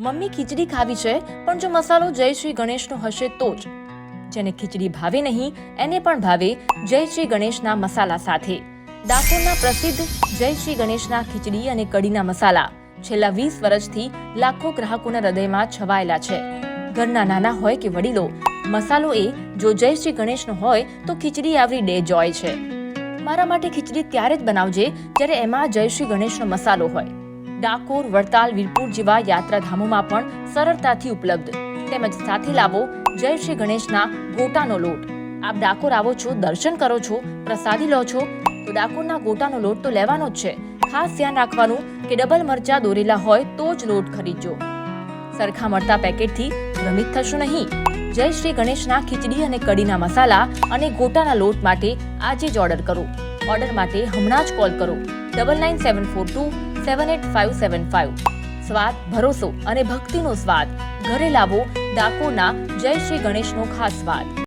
Mummy ખીચડી ખાવી છે, પણ જો મસાલો જય શ્રી ગણેશનો હશે તો જ. જેને ખીચડી ભાવે નહીં એને પણ ભાવે જય શ્રી ગણેશના મસાલા સાથે. ડાકોરના પ્રસિદ્ધ જય શ્રી ગણેશના ખીચડી અને કઢીના મસાલા છેલ્લા 20 વર્ષથી લાખો ગ્રાહકોના હૃદયમાં છવાયેલા છે. ઘરના નાના હોય કે વડીલો, મસાલો એ જો જય શ્રી ગણેશનો હોય તો ખીચડી એવરી ડે જોય છે. મારા માટે ખીચડી ત્યારે જ બનાવજે જ્યારે એમાં જય શ્રી ગણેશનો મસાલો હોય. ડાકોર, વડતાલ, વીરપુર જેવા યાત્રાધામોમાં પણ સરળતાથી ઉપલબ્ધ. તેમજ સાથે લાવો જય શ્રી ગણેશના ગોટાનો લોટ. આપ ડાકોર આવો છો, દર્શન કરો છો, પ્રસાદી લો છો તો ડાકોરના ગોટાનો લોટ તો લેવાનો જ છે. ખાસ ધ્યાન રાખવાનું કે ડબલ મરચા દોરેલા હોય તો જ લોટ ખરીદજો. સરખા મળતા પેકેટથી ભ્રમિત થશો નહીં. જય શ્રી ગણેશના ખીચડી અને કઢીના મસાલા અને ગોટાના લોટ માટે આજે જ ઓર્ડર કરો. ઓર્ડર માટે હમણાં જ કોલ કરો 9974278575. સ્વાદ, ભરોસો અને ભક્તિનો સ્વાદ ઘરે લાવો. ડાકોરના જય શ્રી ગણેશનો ખાસ સ્વાદ.